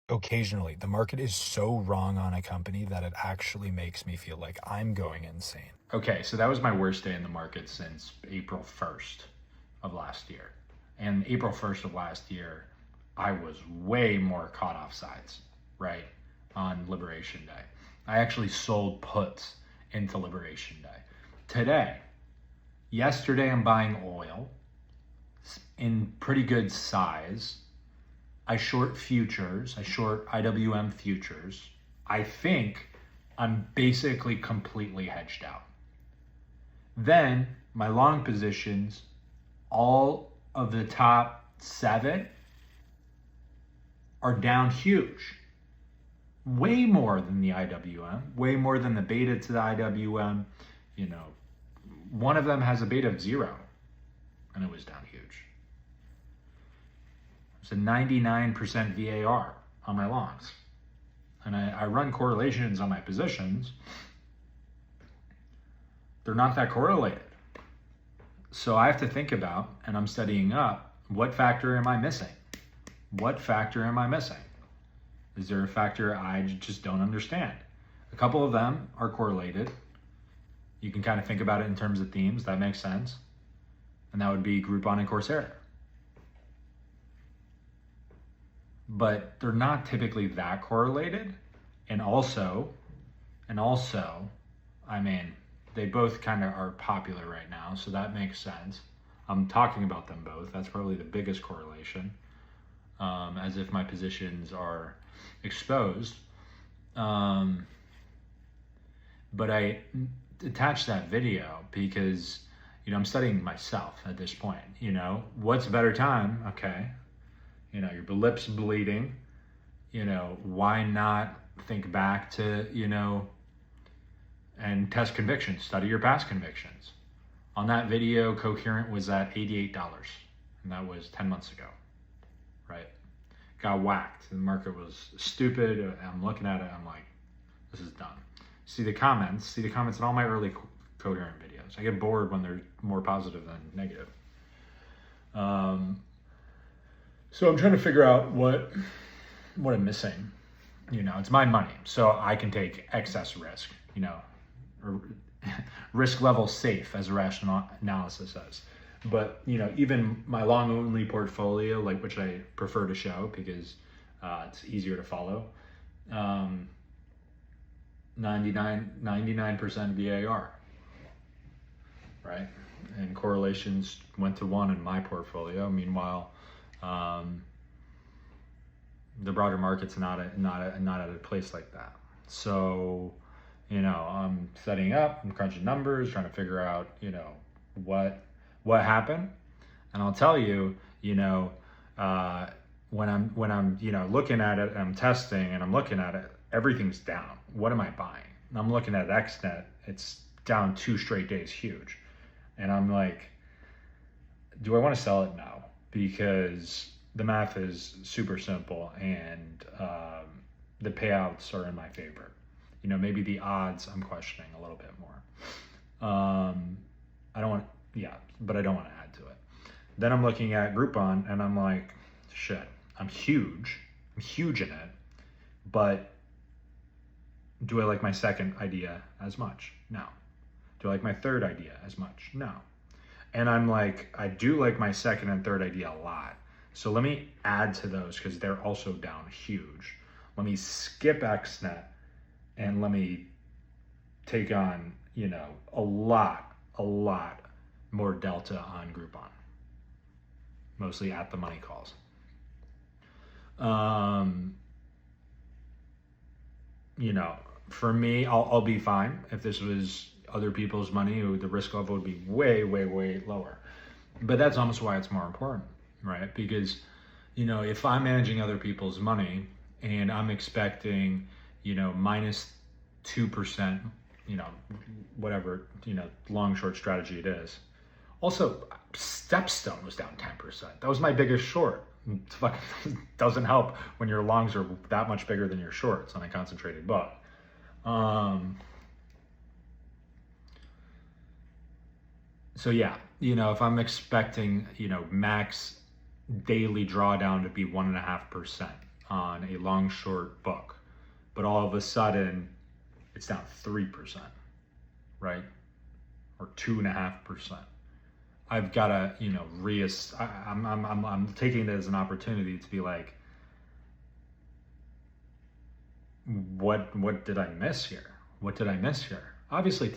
occasionally the market is so wrong on a company that it actually makes me feel like I'm going insane. Okay, so that was my worst day in the market since April 1st of last year. And April 1st of last year, I was way more caught off sides, right? On Liberation Day. I actually sold puts into Liberation Day. Today, yesterday, I'm buying oil in pretty good size. I short futures, I short IWM futures. I think I'm basically completely hedged out. Then my long positions, all of the top 7 are down huge. Way more than the IWM, way more than the beta to the IWM. You know, one of them has a beta of 0, and it was down huge. It's a 99% VAR on my longs. And I run correlations on my positions. They're not that correlated. So I have to think about, and I'm studying up, what factor am I missing? What factor am I missing? Is there a factor I just don't understand? A couple of them are correlated. You can kind of think about it in terms of themes. That makes sense. And that would be Groupon and Coursera. But they're not typically that correlated. And also, I mean, they both kind of are popular right now, so that makes sense. I'm talking about them both. That's probably the biggest correlation, as if my positions are exposed. But I attached that video because, I'm studying myself at this point. What's a better time? Okay. Your lips bleeding. Why not think back to, and test convictions, study your past convictions. On that video, Coherent was at $88, and that was 10 months ago, right? Got whacked. The market was stupid. I'm looking at it, I'm like, this is done. See the comments on all my early Coherent videos. I get bored when they're more positive than negative. So I'm trying to figure out what I'm missing. It's my money, so I can take excess risk, or risk level safe, as a rational analysis says. But, even my long only portfolio, which I prefer to show because it's easier to follow, 99% VAR, right? And correlations went to 1 in my portfolio. Meanwhile, the broader market's not at a place like that. So, I'm setting up, I'm crunching numbers, trying to figure out, what happened. And I'll tell you, when I'm looking at it and I'm testing and I'm looking at it, everything's down. What am I buying? And I'm looking at XNet, it's down 2 straight days, huge. And I'm like, do I want to sell it? No, because the math is super simple and the payouts are in my favor. Maybe the odds I'm questioning a little bit more. But I don't want to add to it. Then I'm looking at Groupon and I'm like, shit, I'm huge in it, but do I like my second idea as much? No. Do I like my third idea as much? No. And I'm like, I do like my second and third idea a lot. So let me add to those because they're also down huge. Let me skip XNet and let me take on, a lot more delta on Groupon. Mostly at the money calls. For me, I'll be fine. If this was other people's money, the risk level would be way, way, way lower. But that's almost why it's more important, right? Because, if I'm managing other people's money and I'm expecting, minus 2%, whatever, long, short strategy it is. Also, Stepstone was down 10%. That was my biggest short. It doesn't help when your longs are that much bigger than your shorts on a concentrated book. So yeah, if I'm expecting, max daily drawdown to be 1.5%, on a long short book, but all of a sudden it's down 3%, right? Or 2.5%. I've got to, I'm taking it as an opportunity to be like, what did I miss here? What did I miss here? Obviously,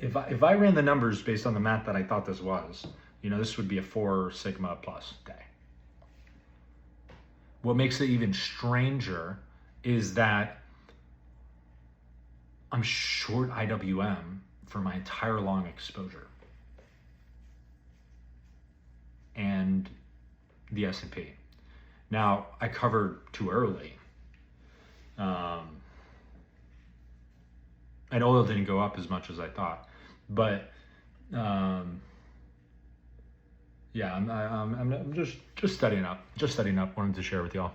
if I ran the numbers based on the math that I thought this was, this would be a 4 sigma plus day. What makes it even stranger is that I'm short IWM for my entire long exposure and the S&P. Now, I covered too early. And oil didn't go up as much as I thought, but yeah, I'm just studying up. Wanted to share with y'all.